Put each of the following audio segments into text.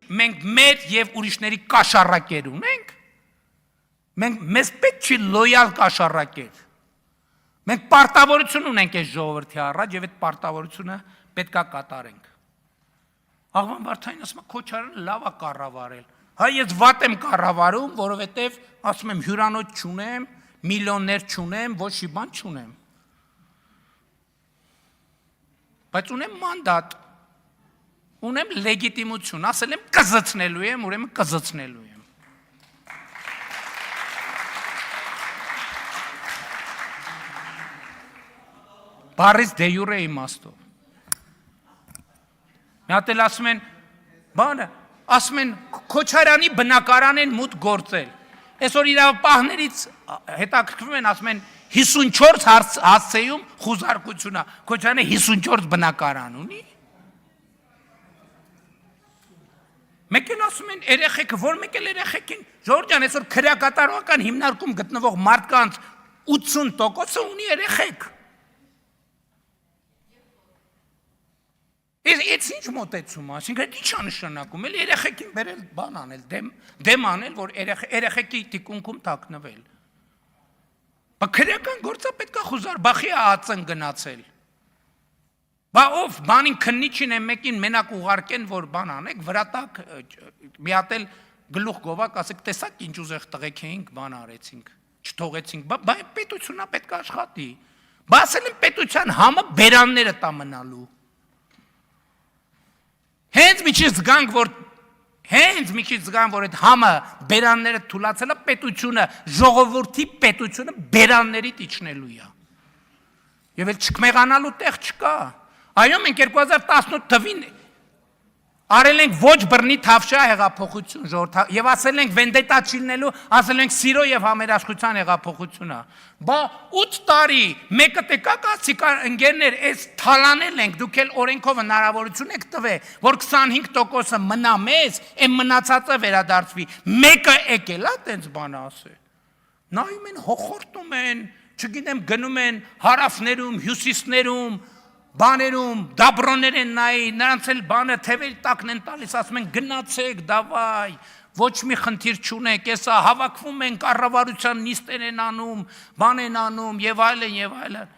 մենք մեր եւ ուրիշների կաշառակեր ունենք։ Մեզ պետք չի լոյալ կաշառակեր։ Մենք պարտավորություն ունենք այս ժողովրդի առաջ եւ այդ պարտավորությունը պետքա կատարենք։ Աղվան Վարդանին ասում է Քոչարյանը լավ է կառավարել։ Հա ես վատ եմ կառավարում, որովհետեւ ասում եմ հյուրանոց չունեմ, միլիոններ չունեմ, ոչ մի բան չունեմ։ Բայց ունեմ մանդատ, ունեմ լեգիտիմություն, ասել եմ կզցնելու եմ, ուրեմն կզցնելու եմ։ Բարից դե յուրե իմաստով։ Մի հատ էլ ասում են, բանը, ասում են Քոչարյանի բնակարան են մուտք գործել։ Այսօր իրավապահներից հետաքրքրվում են, ասում են 54 հասցեում խուզարկությունա, Քոչարյանը 54 բնակարան ունի։ Մեկ էլ ասում են երեխեքը, որ մեկ էլ երեխեքին, Ժորժ ջան, այսօր քրեակատարողական հիմնարկում գտնվող մարդկանց 80%-ը ունի երեխեք։ Այս ինչ մոտեցում է, այսինքն ինչ է նշանակում, էլ երեխեքին բերել բան անել, դեմ անել, որ երեխեքի թիկունքում թաքնվել։ Բա քրեական գործը պետք է խուզարբախի ածն գնացել։ Բա ով բանին քննիչին է մեկին մենակ ուղարկեն, որ բան անեք, վրա տակ մի հատ էլ գլուխ գովակ, ասեք, տեսակ ինչ ուզեղ տղեկ էինք, բան արեցինք, չթողեցինք, բա պետությունն է պետք է աշխատի։ Բա ասել են պետության համը բերանները տա մնալու։ Հենց մի քիչ զգանք, որ այդ համը բերանները թուլացել է, պետությունը, ժողովրդի պետությունը բերաններից իջնելու է։ Եվ էլ չկմեղանալու տեղ չկա։ Այո, մենք 2018 թվին արել ենք ոչ բռնի թավշյա հեղափոխություն, ժողովրդ, եւ ասել ենք վենդետա չլինելու, ասել ենք սիրո եւ համերաշխության հեղափոխությունա։ Բա 8 տարի, մեկը տեկա կացիկա ընկերներ, այս թալանել ենք, դուք էլ օրենքով հնարավորություն եք տվել, որ 25%-ը մնա մեզ, այն մնացածը վերադարձվի։ Մեկը եկել է տենց բան ասել։ Նայում են, հոխորտում են, չգիտեմ, գնում են հարավներում, հյուսիսներում, բաներում, դաբրոներ են նայի, նրանց էլ բանը թևերի տակն են տալիս, ասում են գնացեք, դավայ, ոչ մի խնդիր չունեք, եսա հավաքվում են, կառավարության նիստեր են անում, բան են անում, եւ այլն, եւ այլն։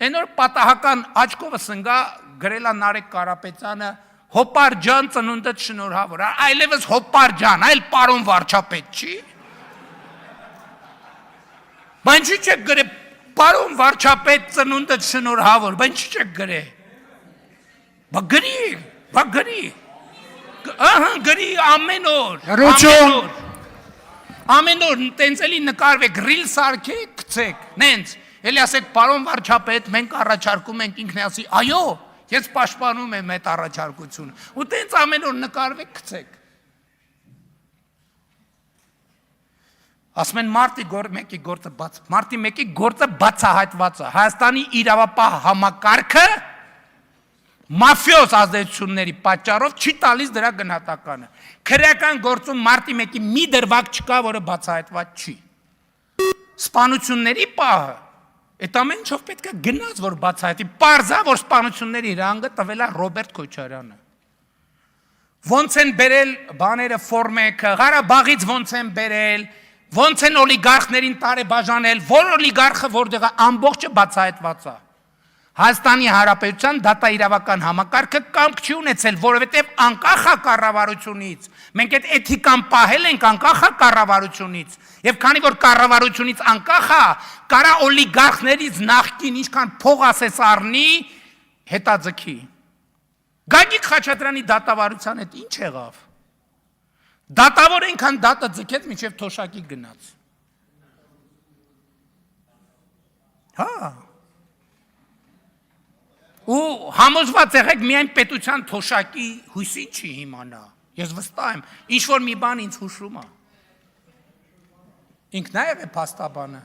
Այն որ պատահական աչքովս ընկա գրելա Նարեկ Կարապետյանը, Հոպար ջան ծնունդդ շնորհավոր, այլևս Հոպար ջան, այլ պարոն վարչապետ չի։ Բան չի չեք գրել Պարոն վարչապետ ծնունդդ շնորհավոր, բան չի չեք գրել։ Բա գրի, գրի ամեն օր, ամեն օր տենցելի նկարվեք, ռիլ սարքեք, կցեք, նենց, էլի ասեք պարոն վարչապետ, մենք առաջարկում ենք ինքնիասի, այո, ես պաշտպանում եմ այդ առաջարկությունը, ու տենց ամեն օր նկարվեք, կցեք։ Ասում են մարտի մեկի գործը բացահայտված է, Հայաստանի իրավապահ համակարգը մաֆիոզ ազդեցությունների պատճառով չի տալիս դրա գնահատականը։ Քրեական գործում մարտի մեկի մի դրվագ չկա, որը բացահայտված չի։ Սպանությունների պահը, այդ ամեն ինչով պետք է գնաց, որ բացահայտի, պարզա, որ սպանությունների հրանգը տվել է Ռոբերտ Քոչարյանը։ Ոնց են բերել բաները ֆորմեքը, Ղարաբաղից ոնց են բերել, ոնց են օլիգարխներին տարեբաժանել, որ օլիգարխը որտեղ է ամբողջը բացահայտված է։ Հայաստանի Հանրապետության դատաիրավական համակարգը կամք չի ունեցել, որովհետև անկախ է կառավարությունից։ Մենք այդ էթիկան պահել ենք անկախ է կառավարությունից։ Եվ քանի որ կառավարությունից անկախ է, կարա օլիգարխներից նախկին ինչքան փող ասես առնի, հետաձգի։ Գագիկ Խաչատրյանի դատավարության հետ ինչ եղավ։ Դատավոր ենքան դատը ձգեց մինչև թոշակի գնաց։ Հա։ Ու համոզված եղեք միայն պետության թոշակի հույսին չի հիմանա։ Ես վստահ եմ, ինչ-որ մի բան ինձ հուշում է։ Ինքնայև է փաստաբանը։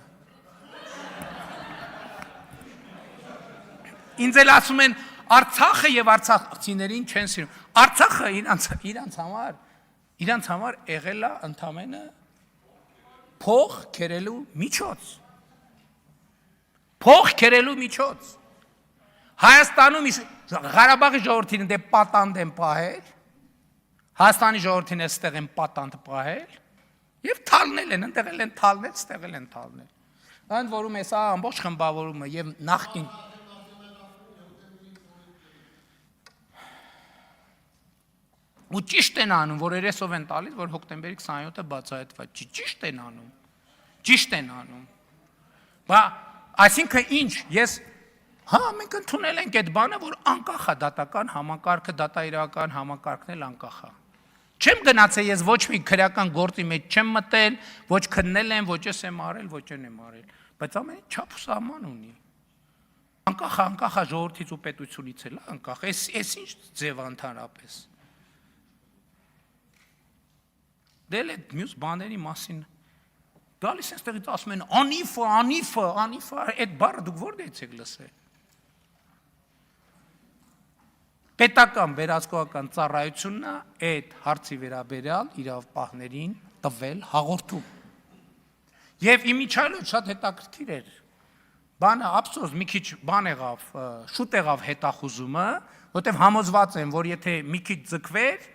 Ինձ էլ ասում են Արցախը եւ արցախցիներին չեն սիրում։ Արցախը իրանց համար եղել է ընդամենը փող քերելու միջոց։ Հայաստանում Ղարաբաղի ժողովրդին դե պատանդ են պահել, Հայաստանի ժողովրդին էստեղ են պատանդ պահել, եւ թալնել են, ընտեղել են թալնել, ստեղել են թալնել։ Ընդ որում է սա ամբողջ խմբավորումը եւ նախքին ու ճիշտ են անում, որ երեսով են տալիս, որ հոկտեմբերի 27-ը բացահայտված չի, ճիշտ են անում։ Ճիշտ են անում։ Բա այսինքն ինչ, ես մենք ընդունել ենք այդ բանը, որ անկախ է դատական համակարգը, դատաիրական համակարգն էլ անկախ է։ Չեմ գնացել ես ոչ մի քրեական գործի մեջ չեմ մտել, ոչ քննել եմ, ոչ ես եմ արել, ոչ են եմ արել, բայց ամեն ինչ չափ ու սահման ունի։ Անկախ է ժողովրդից ու պետությունից էլ անկախ։ Էս ինչ ձև ընդհանրապես։ Դել այդ մյուս բաների մասին գալիս են ստեղից ասում են անիֆը, այդ բառը դուք որտեղից եք լսել։ Պետական վերահսկողական ծառայությունն է այդ հարցի վերաբերյալ իրավապահներին տվել հաղորդում։ Եվ իմիջիայլոց շատ հետաքրքիր էր։ Բանը ափսոս մի քիչ բան եղավ, շուտ եղավ հետախուզումը, որտեղ համոզված եմ, որ եթե մի քիչ ձգվեր,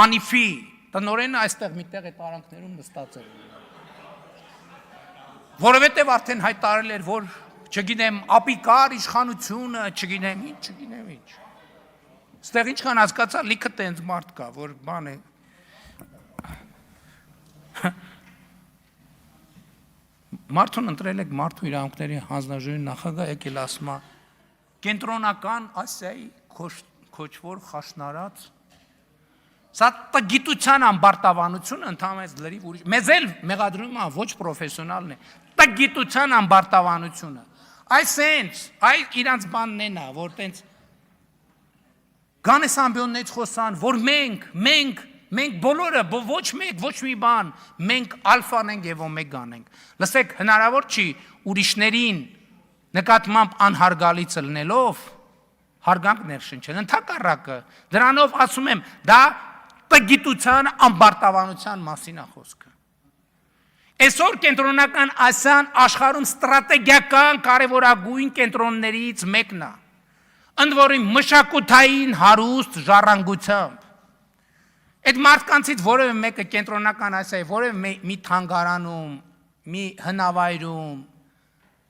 անիֆի տնօրենը այստեղ միտեղ այդ արանքներում նստած էր։ Որովհետև արդեն հայտարարել էր, որ չգիտեմ, ապիկար իշխանությունը, չգիտեմ ինչ։ Ստեղ ինչքան հասկացա, լիքը տենց մարդ կա, որ բան է։ Մարդուն ընտրել եք մարդու իրավունքների հանձնաժողովի նախագահ, եկել ասում է կենտրոնական Ասիայի քոչվոր խաշնարած սա տգիտության ամբարտավանությունը ընդհանրապես լրիվ ուրիշ։ Մեզ էլ մեղադրում է ոչ պրոֆեսիոնալն է, տգիտության ամբարտավանությունը։ Այս իրանց բանն են, որ տենց Գանես ամբիոններից խոսան, որ մենք բոլորը, ոչ մեկ, ոչ մի բան, մենք ալֆան ենք և օմեգան ենք։ Լսեք, հնարավոր չի ուրիշներին նկատմամբ անհարգալից լնելով, հարգանք ներշնչել, ընդհակառակը, դրանով ասում եմ, դա տգիտության ամբարտավանության մասին է խոսքը։ Այսօր կենտրոնական Ասիան աշխարհում ստրատեգիական կարևորագույն կենտրոններից մեկն է։ Ընդ որում մշակութային հարուստ ժառանգությամբ։ Այդ մարդկանցից որևէ մեկը կենտրոնական Ասիայի որևէ մի թանգարանում, մի հնավայրում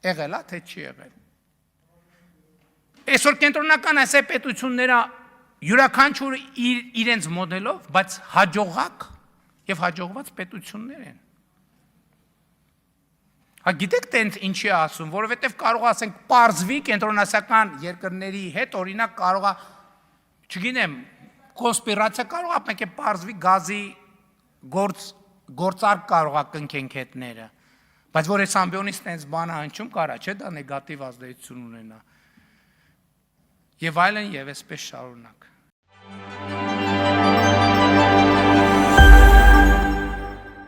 եղել է, թե չի եղել։ Այսօր կենտրոնական Ասիայի պետությունները յուրաքանչյուր իրենց մոդելով, բայց հաջողակ եւ հաջողված պետություններ են։ Գիտեք տենց ինչի ասում, որովհետև կարող ասենք պարզվի կենտրոնասիական երկրների հետ, օրինակ կարող է, չգիտեմ, կոնսպիրացիա կարող է մենք պարզվի գազի գործարք կարող է կնքենք հետները, բայց որ այս ամբիոնից տենց բանը հնչում կարա, չէ, դա նեգատիվ ազդեցություն ունենա։ Եվ այլն եւ այսպես շարունակ։